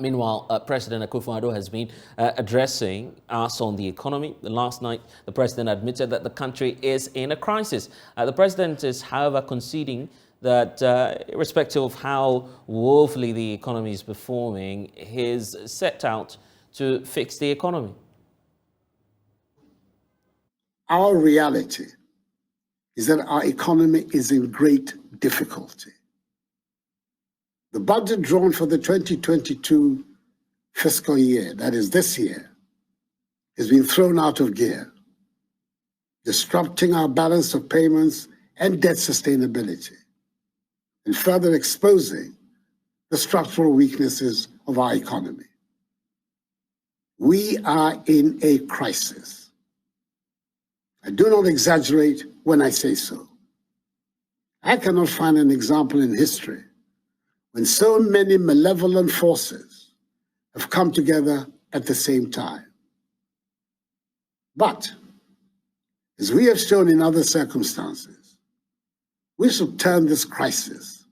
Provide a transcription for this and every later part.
Meanwhile, President Akufo-Addo has been addressing us on the economy. Last night, the president admitted that the country is in a crisis. The president is, however, conceding that irrespective of how woefully the economy is performing, he's set out to fix the economy. Our reality is that our economy is in great difficulty. The budget drawn for the 2022 fiscal year, that is this year, has been thrown out of gear, disrupting our balance of payments and debt sustainability, and further exposing the structural weaknesses of our economy. We are in a crisis. I do not exaggerate when I say so. I cannot find an example in history when so many malevolent forces have come together at the same time. But, as we have shown in other circumstances, we should turn this crisis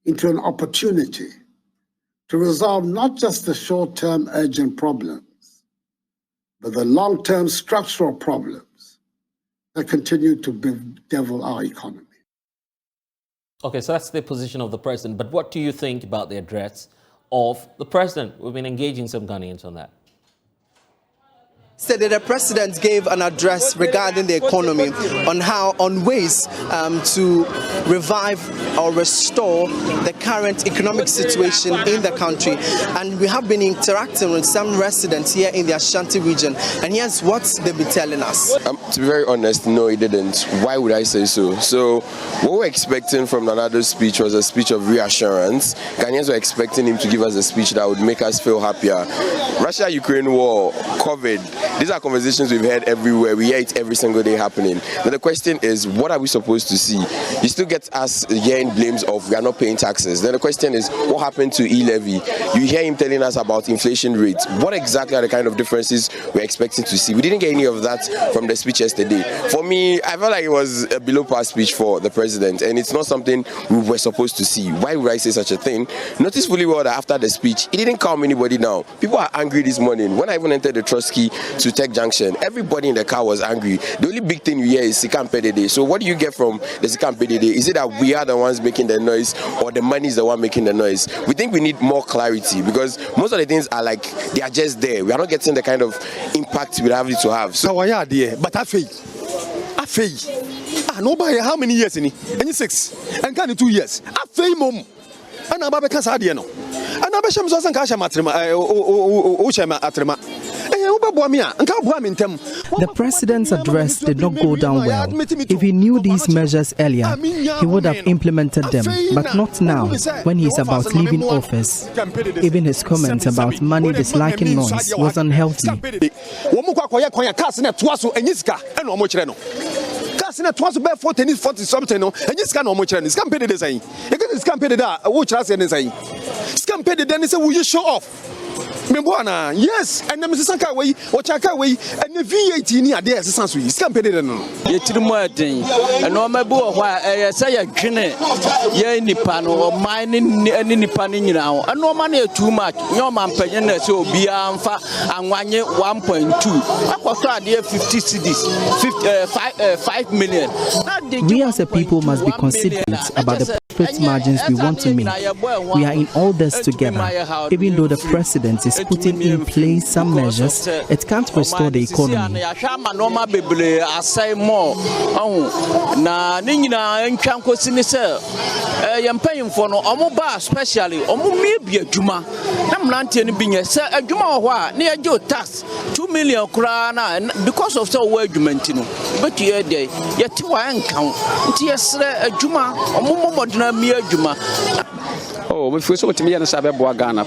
into an opportunity to resolve not just the short-term urgent problems, but the long-term structural problems that continue to bedevil our economy. Okay, so that's the position of the president. But what do you think about the address of the president? We've been engaging some Ghanaians on that. Said that the president gave an address regarding the economy on ways to revive or restore the current economic situation in the country. And we have been interacting with some residents here in the Ashanti region, and here's what they've been telling us. To be very honest, no, he didn't. Why would I say so? So what we're expecting from Nanado's speech was a speech of reassurance. Ghanaians were expecting him to give us a speech that would make us feel happier. Russia-Ukraine war, COVID, these are conversations we've heard everywhere. We hear it every single day happening. But the question is, what are we supposed to see? You still get us hearing blames of we are not paying taxes. Then the question is, what happened to e-levy? You hear him telling us about inflation rates. What exactly are the kind of differences we're expecting to see? We didn't get any of that from the speech yesterday. For me, I felt like it was a below par speech for the president, and it's not something we were supposed to see. Why would I say such a thing? Notice fully well that after the speech, he didn't calm anybody down. People are angry this morning. When I even entered the Trotsky to Tech Junction, everybody in the car was angry. The only big thing you hear is Sika Mpedede. So what do you get from the Sika Mpedede? Is it that we are the ones making the noise, or the money is the one making the noise? We think we need more clarity, because most of the things are like, they are just there. We are not getting the kind of impact we have to have. So but I nobody, how many years in it? Any 6 and kind of 2 years. I feel mom. And I'm about Casadiano. And I'm a shams and Kasha Matrima, Oshama Atrema. The president's address did not go down well. If he knew these measures earlier, he would have implemented them, but not now, when he is about leaving office. Even his comments about money disliking noise was unhealthy. It was about 40 something, and you can almost campaign the same. It's campaign that which I said, it's campaign then is a will you show off? Yes, and then Mrs. Sankaway or Chakaway and the VAT near there is a campaign. Yet to the morning, and no my boy, why I say a grenade, ye Nipan or mining any Nipan now, and no money too much. No man paying so be and 1.2. I was there 50 cities, 5 million. We as a people must be considerate about the profit margins we want to make. We are in all this together. Even though the president is putting in place some measures, it can't restore the economy. Especially near Joe tax 2 million krana because of so argument, but yet you count. Yes, a Juma, Oh, if we saw to me and Sabe Boagana,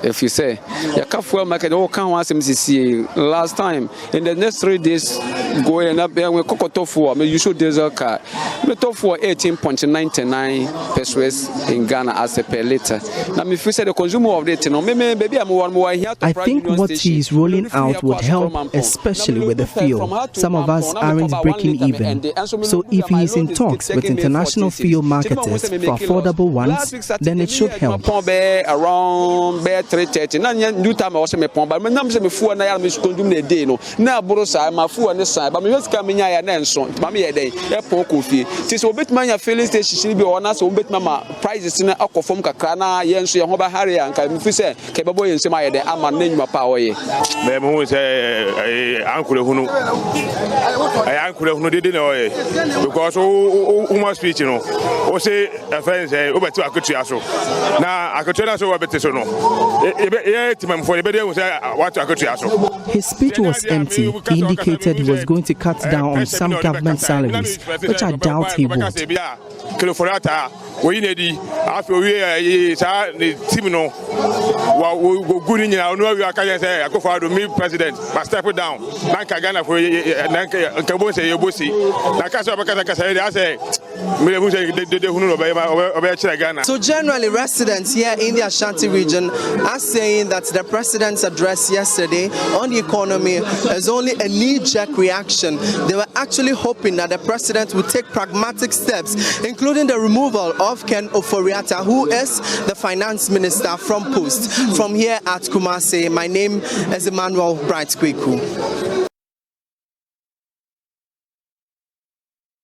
if you say, your Kafuel market all can once MCC last time, in the next 3 days, going up there with Cocotofu, I mean, you should diesel car. We talk for 18.99 pesos in Ghana as a per liter. Now, if we say the consumer of it, maybe I'm one more here. I think what he is rolling out would help, especially with the fuel. Some of us aren't breaking even. So if he is in talks with international fuel marketers for affordable ones, then it should should help. Around 3:30. Now, new time I was me pon, but me nam se me fu na ya me skondum na dey no. Na aburo sa ma fu ne sa, but me just come nya ya na enso. Ma me ye dey. E pon kofi. Ti so obetuma nya filling station bi ona so obetuma ma prices na akofom kakra na ye enso ye ho ba hare ya nka me fi se ke bebo ye nsema ye dey ama na nyuma pa oye. Me mo se ankure hunu. Ankure hunu dey na oye. Because o speech no. O say friends obeti akotu aso. Na akotu na so obeti so no. His speech was empty. He indicated he was going to cut down on some government salaries, which I doubt he would. President, but step it down. So generally, residents here in the Ashanti region are saying that the president's address yesterday on the economy is only a knee-jerk reaction. They were actually hoping that the president would take pragmatic steps, including the removal of Ken Ofori-Atta, who is the finance minister from post. From here at Kumasi, my name is Emmanuel Bright Kweku.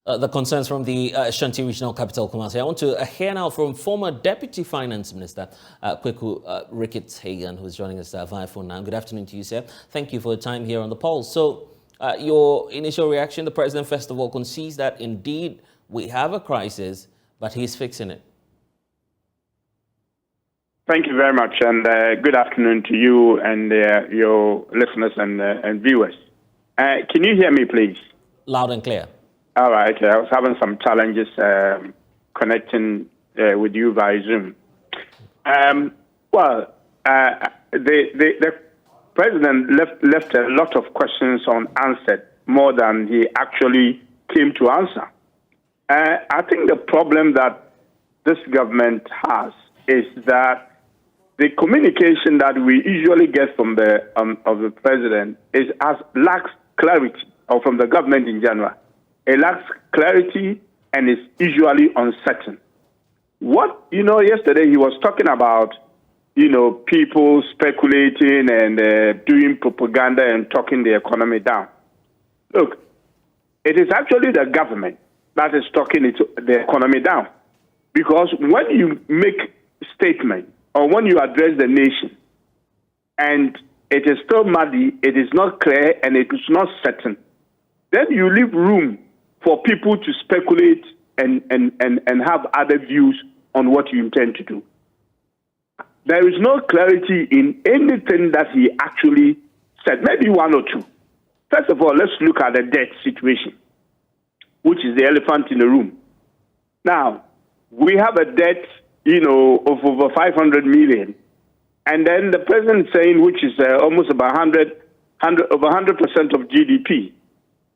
The concerns from the Ashanti Regional Capital, Kumasi. I want to hear now from former Deputy Finance Minister Kweku Ricketts-Hagan, who is joining us via phone now. Good afternoon to you, sir. Thank you for your time here on the Pulse. So, your initial reaction, the President, first of all, concedes that indeed we have a crisis, but he's fixing it. Thank you very much, and good afternoon to you and your listeners and viewers. Can you hear me, please? Loud and clear. All right. I was having some challenges connecting with you via Zoom. The president left a lot of questions unanswered, more than he actually came to answer. I think the problem that this government has is that the communication that we usually get from the of the president lacks clarity, or from the government in general. It lacks clarity and is usually uncertain. Yesterday he was talking about, people speculating and doing propaganda and talking the economy down. Look, it is actually the government that is talking the economy down. Because when you make statement or when you address the nation and it is still muddy, it is not clear and it is not certain, then you leave room for people to speculate and have other views on what you intend to do. There is no clarity in anything that he actually said, maybe one or two. First of all, let's look at the debt situation, which is the elephant in the room. Now, we have a debt, of over 500 million. And then the president saying, which is almost about 100% of GDP.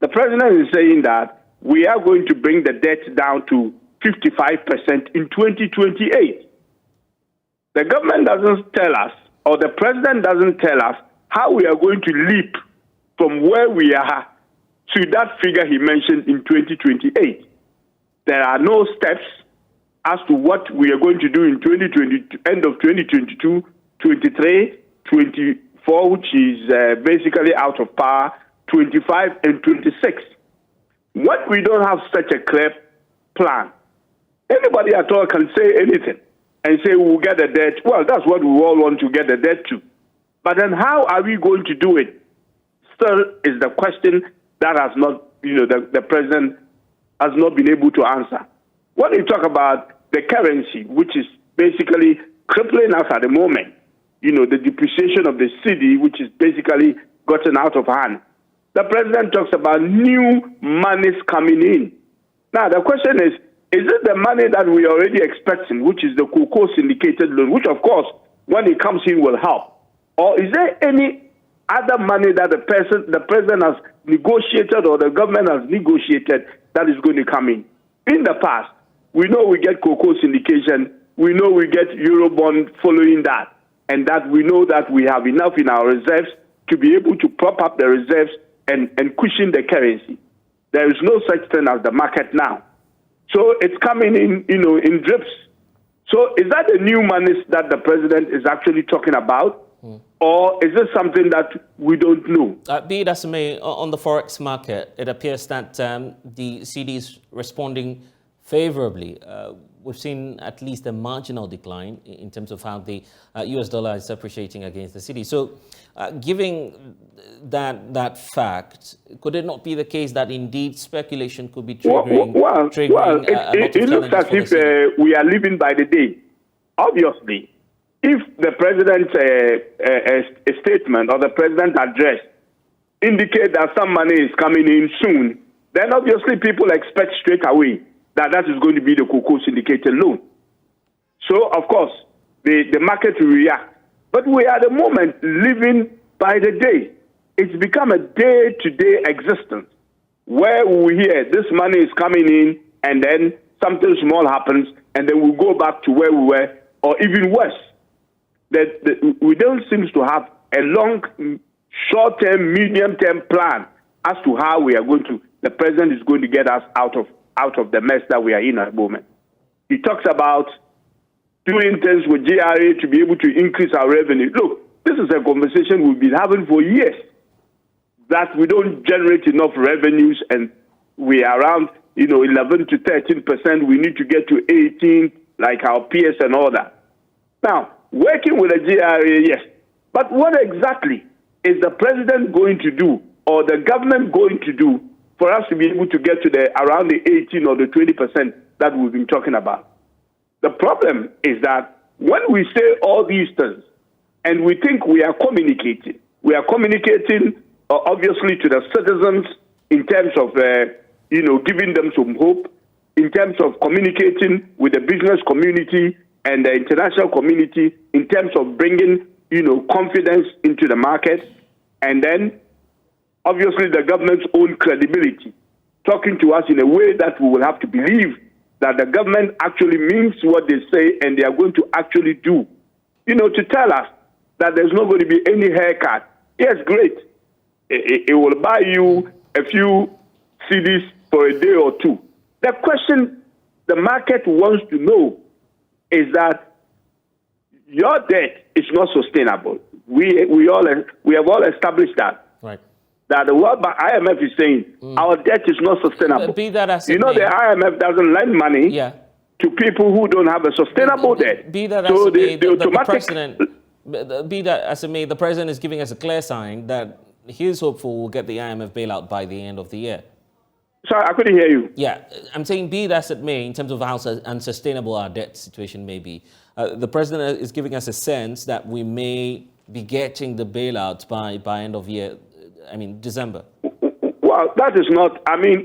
The president is saying that we are going to bring the debt down to 55% in 2028. The government doesn't tell us, or the president doesn't tell us, how we are going to leap from where we are to that figure he mentioned in 2028. There are no steps as to what we are going to do in 2020, end of 2022, 23, 24, which is basically out of power, 25 and 26. When we don't have such a clear plan, anybody at all can say anything and say we'll get the debt. Well, that's what we all want to get the debt to. But then how are we going to do it? Still is the question that has not, the president has not been able to answer. When you talk about the currency, which is basically crippling us at the moment, the depreciation of the cedi, which is basically gotten out of hand, the president talks about new monies coming in. Now, the question is it the money that we are already expecting, which is the cocoa syndicated loan, which, of course, when it comes in will help? Or is there any other money that the president has negotiated or the government has negotiated that is going to come in? In the past, we know we get cocoa syndication, we know we get Eurobond following that, and that we know that we have enough in our reserves to be able to prop up the reserves and cushion the currency. There is no such thing as the market now. So it's coming in, in drips. So is that the new monies that the president is actually talking about? Or is it something that we don't know? Be it as it may, on the forex market, it appears that the cedi is responding favorably. We've seen at least a marginal decline in terms of how the US dollar is appreciating against the cedi. So given that fact, could it not be the case that indeed speculation could be triggering? It looks as if we are living by the day. Obviously, if the president's statement or the president's address indicate that some money is coming in soon, then obviously people expect straight away that is going to be the cocoa syndicated loan. So, of course, the market will react. But we are at the moment living by the day. It's become a day-to-day existence where we hear this money is coming in and then something small happens and then we'll go back to where we were, or even worse. We don't seem to have a long, short-term, medium-term plan as to how we are going to, the president is going to get us out of the mess that we are in at the moment. He talks about doing things with GRA to be able to increase our revenue. Look, this is a conversation we've been having for years, that we don't generate enough revenues and we are around 11 to 13%. We need to get to 18 like our peers and all that. Now, working with the GRA, yes. But what exactly is the president going to do or the government going to do for us to be able to get to around the 18 or the 20% that we've been talking about? The problem is that when we say all these things and we think we are communicating obviously to the citizens in terms of giving them some hope, in terms of communicating with the business community and the international community, in terms of bringing confidence into the market, and then obviously the government's own credibility, talking to us in a way that we will have to believe that the government actually means what they say and they are going to actually do. To tell us that there's not going to be any haircut. Yes, great. It will buy you a few cedis for a day or two. The question the market wants to know is that your debt is not sustainable. We have all established that. Right. That the World Bank, IMF is saying our debt is not sustainable. Be that as the IMF doesn't lend money to people who don't have a sustainable debt. Be that as it may, the president. Be that as it may, the president is giving us a clear sign that he's hopeful we'll get the IMF bailout by the end of the year. Sorry, I couldn't hear you. Yeah, I'm saying be that as it may, in terms of how unsustainable our debt situation may be, the president is giving us a sense that we may be getting the bailout by end of year, December. Well, that is not,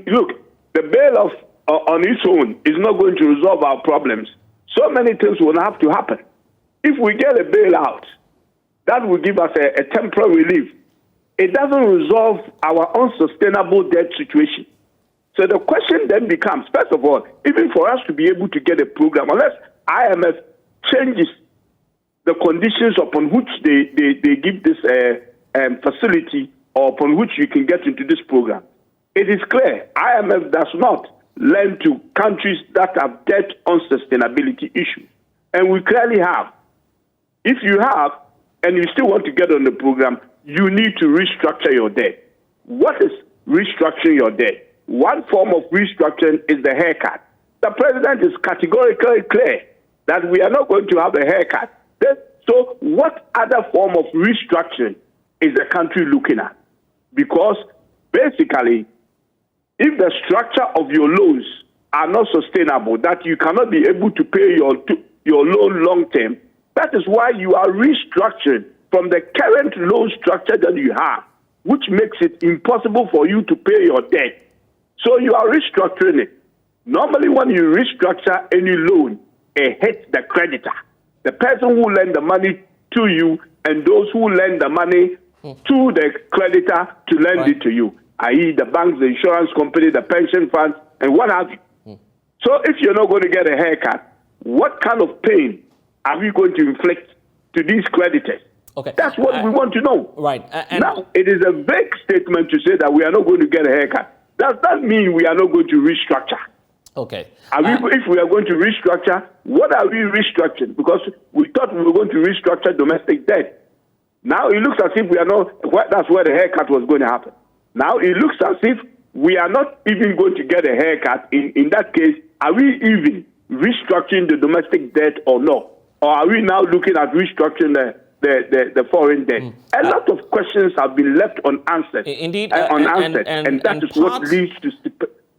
look, the bailout on its own is not going to resolve our problems. So many things will have to happen. If we get a bailout, that will give us a temporary relief. It doesn't resolve our unsustainable debt situation. So the question then becomes, first of all, even for us to be able to get a program, unless IMF changes the conditions upon which they give this facility or upon which you can get into this program, it is clear IMF does not lend to countries that have debt unsustainability issues. And we clearly have. If you have, and you still want to get on the program, you need to restructure your debt. What is restructuring your debt? One form of restructuring is the haircut. The president is categorically clear that we are not going to have a haircut. So what other form of restructuring is the country looking at? Because basically, if the structure of your loans are not sustainable, that you cannot be able to pay your loan long term, that is why you are restructuring from the current loan structure that you have, which makes it impossible for you to pay your debt. So you are restructuring it. Normally when you restructure any loan, it hits the creditor, the person who lend the money to you and those who lend the money to the creditor to lend it to you, i.e. the banks, the insurance company, the pension funds, and what have you. So if you're not going to get a haircut, what kind of pain are we going to inflict to these creditors? Okay. That's what we want to know. Right. Now, it is a vague statement to say that we are not going to get a haircut. Does that mean we are not going to restructure? Okay. If we are going to restructure, what are we restructuring? Because we thought we were going to restructure domestic debt. Now it looks as if we are not, that's where the haircut was going to happen. Now it looks as if we are not even going to get a haircut. In that case, are we even restructuring the domestic debt or no? Or are we now looking at restructuring the foreign debt? A lot of questions have been left unanswered. Indeed. Unanswered. And that is what leads to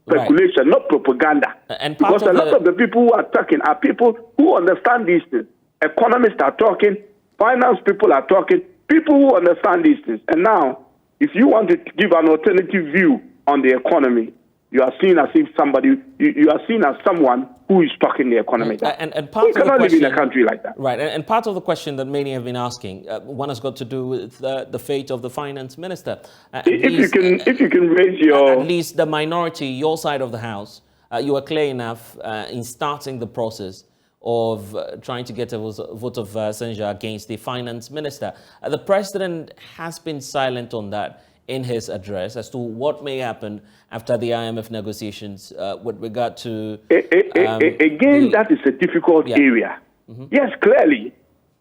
speculation, not propaganda. Because a lot of the people who are talking are people who understand these things. Economists are talking, finance people are talking, people who understand these things. And now, if you want to give an alternative view on the economy, you are seen as if you are seen as someone who is talking the economy. And part we cannot live in a country like that. Right. And part of the question that many have been asking, one has got to do with the fate of the finance minister. If you can raise your... At least the minority, your side of the house, you are clear enough in starting the process of trying to get a vote of censure against the finance minister. The president has been silent on that in his address as to what may happen after the IMF negotiations with regard to... Again, that is a difficult area. Yes, clearly,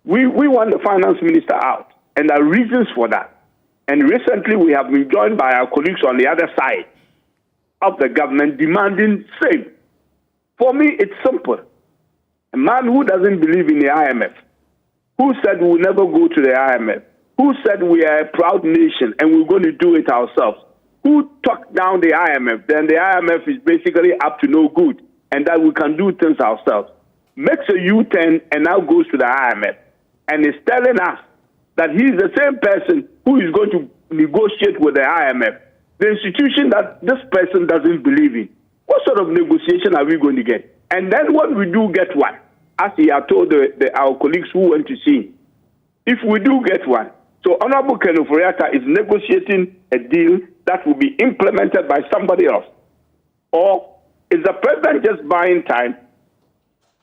we want the finance minister out, and there are reasons for that. And recently, we have been joined by our colleagues on the other side of the government demanding same. For me, it's simple. A man who doesn't believe in the IMF, who said we'll never go to the IMF, who said we are a proud nation and we're going to do it ourselves, who talked down the IMF, then the IMF is basically up to no good and that we can do things ourselves, makes a U-turn and now goes to the IMF and is telling us that he's the same person who is going to negotiate with the IMF, the institution that this person doesn't believe in. What sort of negotiation are we going to get? And then when we do get one, as he had told our colleagues who went to see him, if we do get one, so Honorable Ken Ofori-Atta is negotiating a deal that will be implemented by somebody else. Or is the president just buying time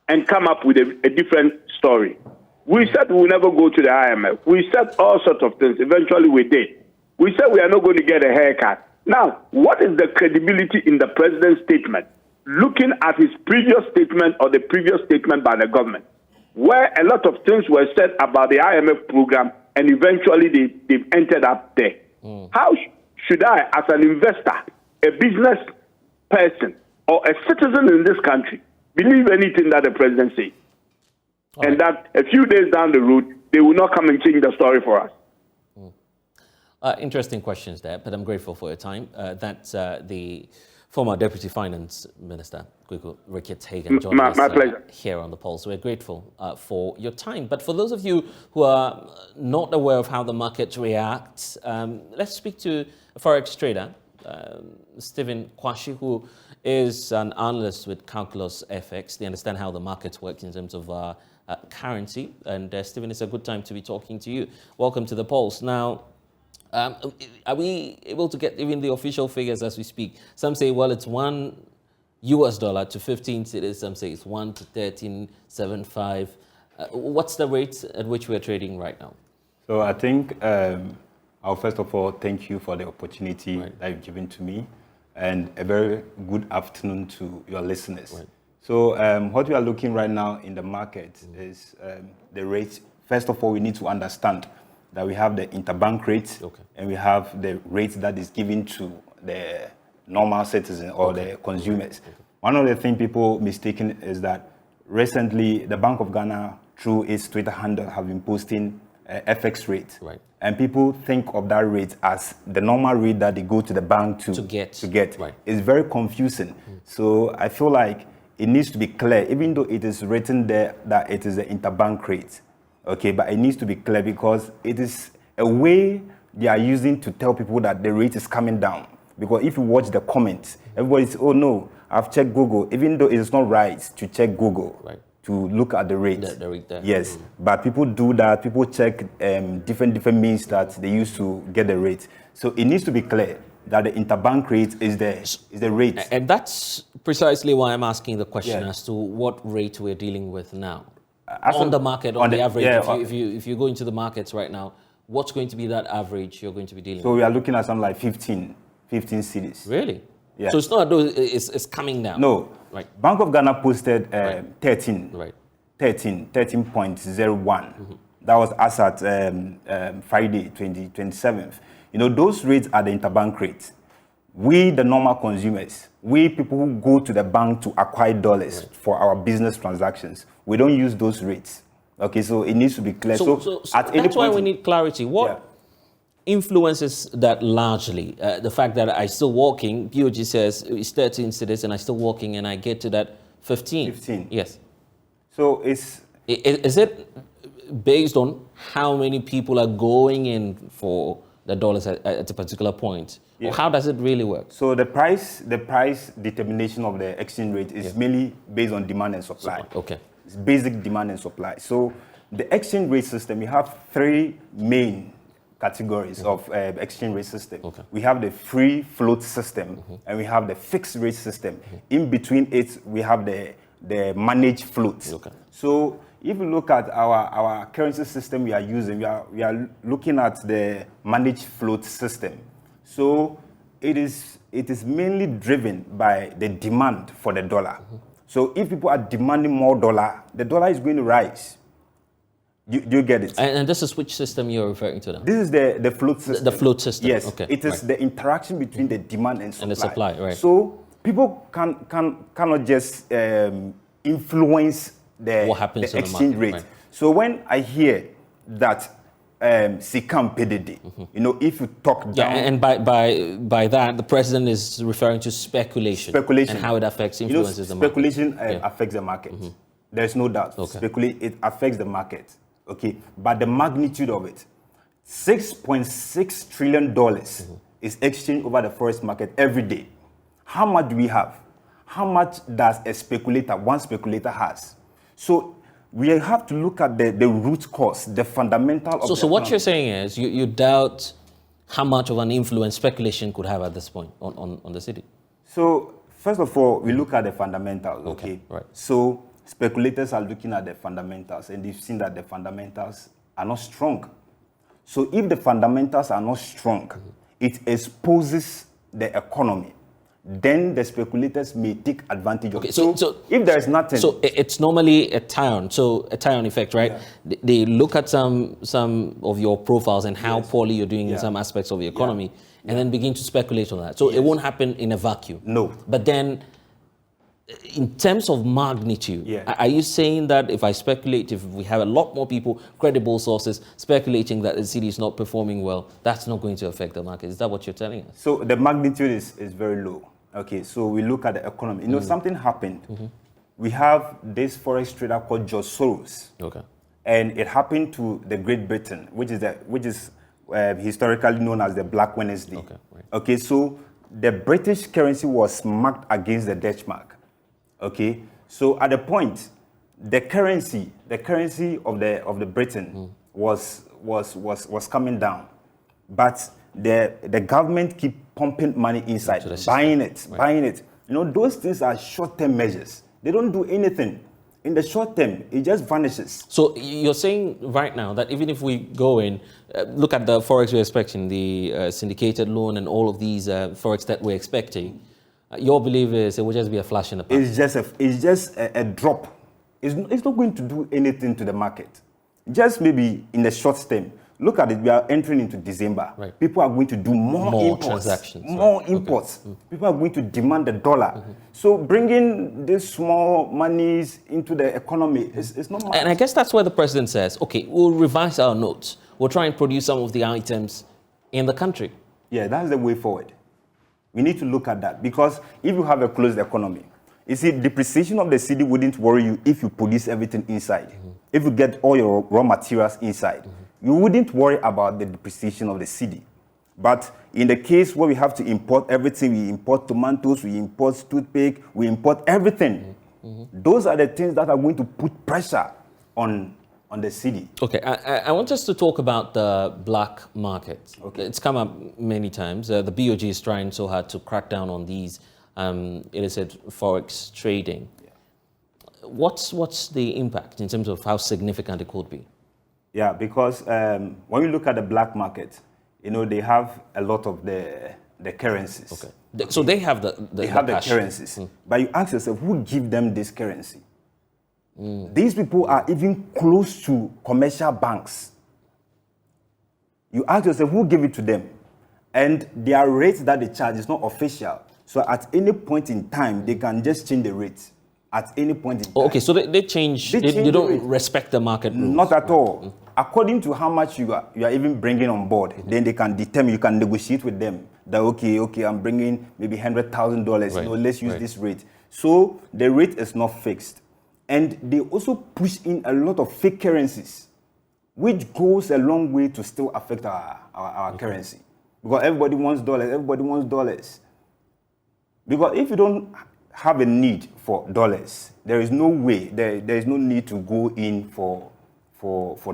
and come up with a different story? We said we will never go to the IMF. We said all sorts of things. Eventually we did. We said we are not going to get a haircut. Now, what is the credibility in the president's statement? Looking at his previous statement or the previous statement by the government, where a lot of things were said about the IMF program and eventually they've entered up there. How should I, as an investor, a business person, or a citizen in this country, believe anything that the president says? And that a few days down the road, they will not come and change the story for us. Interesting questions there, but I'm grateful for your time. That's the former Deputy Finance Minister, Kweku Rickett-Hagan, joining us here on The Pulse. We're grateful for your time. But for those of you who are not aware of how the market reacts, let's speak to a forex trader, Stephen Kwashi, who is an analyst with Calculus FX. They understand how the market works in terms of currency. And Stephen, it's a good time to be talking to you. Welcome to The Pulse. Now, are we able to get even the official figures as we speak? Some say, well, it's $1 to 15 cedis. Some say it's 1 to 13.75. What's the rate at which we're trading right now? So I think I'll first of all thank you for the opportunity that you've given to me, and a very good afternoon to your listeners. So what we are looking right now in the market is the rate. First of all, we need to understand that we have the interbank rate and we have the rate that is given to the normal citizen or the consumers. One of the things people mistaken is that recently the Bank of Ghana, through its Twitter handle, have been posting FX rate. And people think of that rate as the normal rate that they go to the bank to get. It's very confusing. So I feel like it needs to be clear, even though it is written there that it is the interbank rate. Okay, but it needs to be clear because it is a way they are using to tell people that the rate is coming down. Because if you watch the comments, everybody says, oh no, I've checked Google, even though it is not right to check Google to look at the rate. The rate there. Yes, but people do that. People check different means that they use to get the rate. So it needs to be clear that the interbank rate is the rate. And that's precisely why I'm asking the question as to what rate we're dealing with now. On the market, on the average, if you go into the markets right now, what's going to be that average you're going to be dealing with? So we are looking at something like 15 cedis. Really? Yeah. So it's not though it's coming down. No. Right. Bank of Ghana posted 13. Right. 13.01. That was as at Friday, 27th. You know, those rates are the interbank rates. We, the normal consumers, we people who go to the bank to acquire dollars for our business transactions, we don't use those rates. Okay, so it needs to be clear. So at any that's why point we need clarity. What influences that largely? The fact that I still walking, BOG says it's 13 cities and I still walking and I get to that 15. 15. Yes. So is it based on how many people are going in for the dollars at a particular point? Yeah. Or how does it really work? So the price determination of the exchange rate is mainly based on demand and supply. Okay. It's basic demand and supply. So the exchange rate system, we have three main categories of exchange rate system. Okay. We have the free float system and we have the fixed rate system. In between it, we have the managed float. Okay. So if you look at our currency system we are using, we are looking at the managed float system. So it is mainly driven by the demand for the dollar. So if people are demanding more dollar, the dollar is going to rise. Do you get it? And this is which system you're referring to now? This is the float system. The float system. Yes. Okay. It is the interaction between the demand and supply. And the supply, right. So people cannot just influence what happens the on the exchange market, rate. right. So when I hear that Sikam Pedede, you know, if you talk down... Yeah, and by that, the president is referring to speculation. Speculation. And how it affects, influences the market. Speculation affects the market. There's no doubt. Okay. It affects the market. Okay, but the magnitude of it, $6.6 trillion is exchanged over the forex market every day. How much do we have? How much does one speculator has? So we have to look at the root cause, the fundamental of So what you're saying is you doubt how much of an influence speculation could have at this point on the city? So first of all, we look at the fundamentals, okay? Right. So speculators are looking at the fundamentals and they've seen that the fundamentals are not strong. So if the fundamentals are not strong, it exposes the economy. Then the speculators may take advantage of it. So if there is nothing... So it's normally a tie-on effect, right? Yeah. They look at some of your profiles and how poorly you're doing in some aspects of the economy and then begin to speculate on that. So it won't happen in a vacuum. No. But then in terms of magnitude, are you saying that if I speculate, if we have a lot more people, credible sources, speculating that the city is not performing well, that's not going to affect the market? Is that what you're telling us? So the magnitude is very low. Okay, so we look at the economy. You know, something happened. We have this forex trader called George Soros. Okay. And it happened to the Great Britain, which is historically known as the Black Wednesday. Okay, right. Okay, so the British currency was marked against the Dutch mark. Okay, so at the point, the currency of the Britain was coming down, but the government keep pumping money inside, buying it. You know, those things are short-term measures. They don't do anything. In the short term, it just vanishes. So you're saying right now that even if we go in, look at the forex we're expecting, the syndicated loan and all of these forex that we're expecting, your belief is it will just be a flash in the pan? It's just a drop. It's not going to do anything to the market. Just maybe in the short term. Look at it, we are entering into December. Right. People are going to do more imports. Transactions. More imports. Okay. People are going to demand the dollar. So bringing these small monies into the economy is not much. And I guess that's where the president says, okay, we'll revise our notes. We'll try and produce some of the items in the country. Yeah, that's the way forward. We need to look at that because if you have a closed economy, you see, depreciation of the city wouldn't worry you if you produce everything inside. If you get all your raw materials inside. You wouldn't worry about the depreciation of the city. But in the case where we have to import everything, we import tomatoes, we import toothpick, we import everything. Those are the things that are going to put pressure on the city. Okay, I want us to talk about the black market. Okay. It's come up many times. The BOG is trying so hard to crack down on these illicit forex trading. Yeah. What's the impact in terms of how significant it could be? Yeah, because when you look at the black market, you know, they have a lot of the the currencies. Okay. So they have the cash. Currencies. But you ask yourself, who give them this currency? These people are even close to commercial banks. You ask yourself, who give it to them? And their rates that they charge is not official. So at any point in time, they can just change the rates. At any point in time. Okay, so they change. They don't respect the market rules. Not at all. According to how much you are even bringing on board, then they can determine. You can negotiate with them that okay, I'm bringing maybe $100,000. Right. Let's use this rate. So the rate is not fixed, and they also push in a lot of fake currencies, which goes a long way to still affect our currency, because everybody wants dollars. Everybody wants dollars. Because if you don't have a need for dollars, there is no way, there is no need to go in for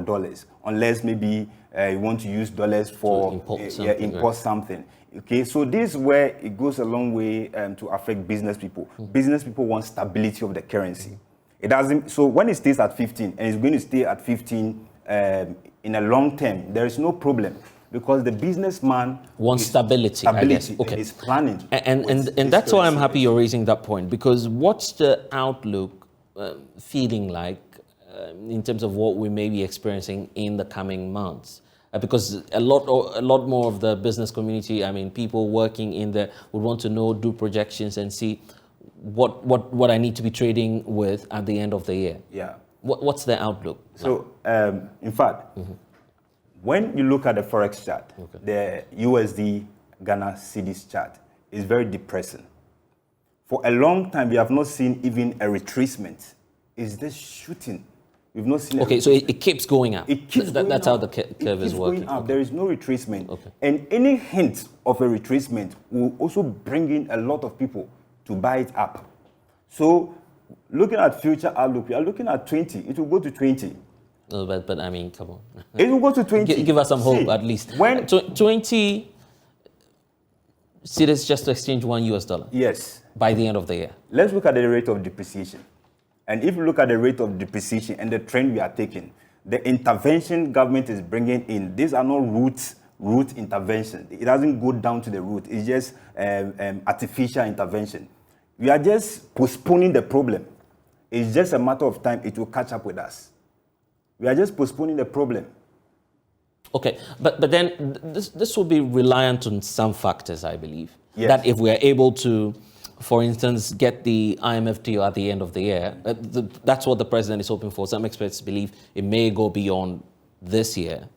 dollars, unless maybe you want to use dollars for import something. Okay, so this is where it goes a long way to affect business people. Business people want stability of the currency. It doesn't. So when it stays at 15 and it's going to stay at 15 in a long term, there is no problem. Because the businessman wants stability, I guess. Okay. Is planning. And that's why I'm happy you're raising that point, because what's the outlook feeling like in terms of what we may be experiencing in the coming months? Because a lot more of the business community, I mean, people working in there would want to know, do projections and see what I need to be trading with at the end of the year. Yeah. What's the outlook? So, in fact, when you look at the Forex chart, the USD Ghana cedis chart is very depressing. For a long time, we have not seen even a retracement. It's just shooting. We've not seen. Okay, so it keeps going up. It keeps going That's up. how the curve is working. Going up. There is no retracement. And any hint of a retracement will also bring in a lot of people to buy it up. So, looking at future outlook, we are looking at 20. It will go to 20. No, but I mean, come on. It will go to 20. Give us some hope, at least. When 20 cities just to exchange $1. Yes. By the end of the year. Let's look at the rate of depreciation. And if you look at the rate of depreciation and the trend we are taking, the intervention government is bringing in, these are not root intervention. It doesn't go down to the root. It's just artificial intervention. We are just postponing the problem. It's just a matter of time. It will catch up with us. We are just postponing the problem. Okay, but then this will be reliant on some factors, I believe. Yes. That if we are able to, for instance, get the IMF deal at the end of the year, that's what the president is hoping for. Some experts believe it may go beyond this year.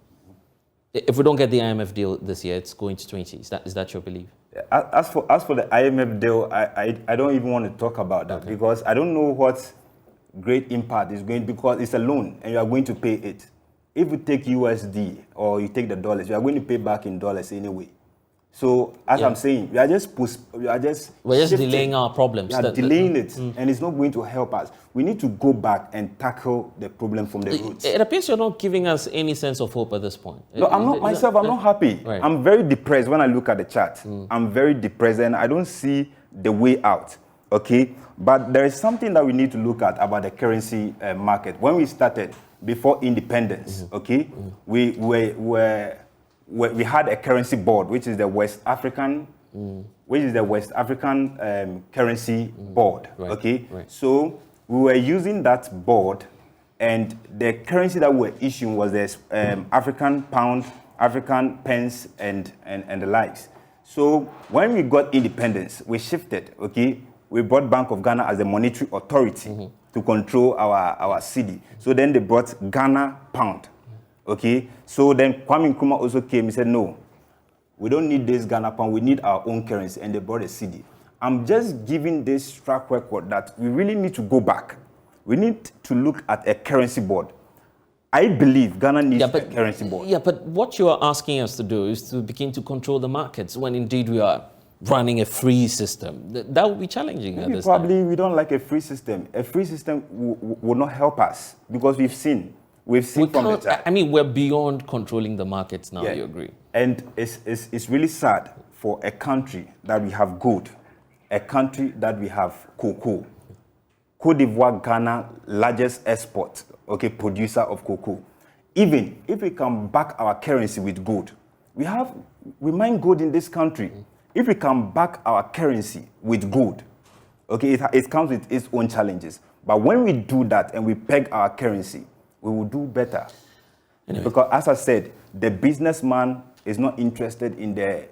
If we don't get the IMF deal this year, it's going to 20. Is that your belief? As for the IMF deal, I don't even want to talk about that because I don't know what great impact is going, because it's a loan and you are going to pay it. If you take USD or you take the dollars, you are going to pay back in dollars anyway. So as I'm saying, we're just delaying our problems. We are delaying it, and it's not going to help us. We need to go back and tackle the problem from the roots. It appears you're not giving us any sense of hope at this point. No, I'm not myself. I'm not happy. Right. I'm very depressed when I look at the chart. I'm very depressed, and I don't see the way out. Okay, but there is something that we need to look at about the currency market. When we started before independence, okay, we had a currency board, which is the West African, currency board. Right. Okay, right. So we were using that board, and the currency that we were issuing was the African pound, African pence, and the likes. So when we got independence, we shifted. Okay, we brought Bank of Ghana as the monetary authority to control our cedi. So then they brought Ghana pound. Okay, so then Kwame Nkrumah also came. He said, no, we don't need this Ghana pound. We need our own currency, and they brought a cedi. I'm just giving this track record that we really need to go back. We need to look at a currency board. I believe Ghana needs a currency board. Yeah, but what you are asking us to do is to begin to control the markets when indeed we are running a free system. That would be challenging at this Probably time. we don't like a free system. A free system will not help us because we've seen from the chart. I mean, we're beyond controlling the markets now, you agree? And it's really sad for a country that we have gold, a country that we have cocoa. Côte d'Ivoire, Ghana, largest export, producer of cocoa. Even if we can back our currency with gold, we mine gold in this country. if we can back our currency with gold, okay, it comes with its own challenges. But when we do that and we peg our currency, we will do better. Anyway. Because as I said, the businessman is not interested in the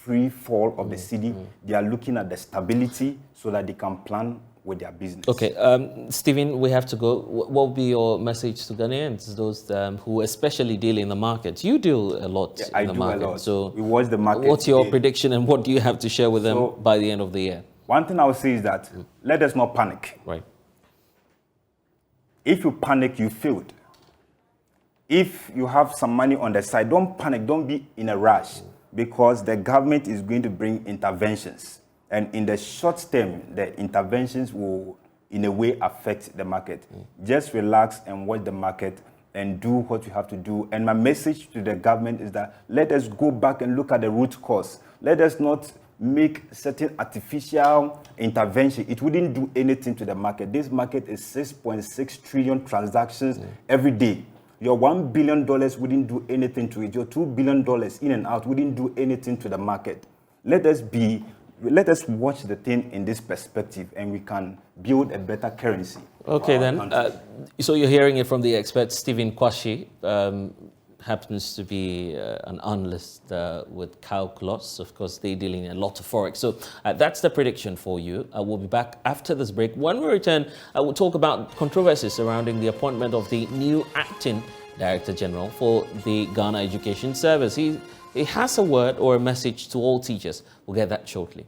free fall of the cedi. They are looking at the stability so that they can plan with their business. Okay, Stephen, we have to go. What will be your message to Ghanaians, those who especially deal in the markets? You deal a lot in the market. I do a lot. So we watch the market. What's your prediction and what do you have to share with them by the end of the year? One thing I would say is that let us not panic. Right. If you panic, you failed. If you have some money on the side, don't panic, don't be in a rush, because the government is going to bring interventions. And in the short term, the interventions will, in a way, affect the market. Just relax and watch the market and do what you have to do. And my message to the government is that let us go back and look at the root cause. Let us not make certain artificial intervention. It wouldn't do anything to the market. This market is 6.6 trillion transactions every day. Your $1 billion wouldn't do anything to it. Your $2 billion in and out wouldn't do anything to the market. Let us watch the thing in this perspective, and we can build a better currency. Okay, then. So you're hearing it from the expert, Stephen Kwashi, happens to be an analyst with Calculus. Of course, they're dealing a lot of Forex. So that's the prediction for you. We'll be back after this break. When we return, we'll talk about controversies surrounding the appointment of the new acting Director General for the Ghana Education Service. He has a word or a message to all teachers. We'll get that shortly.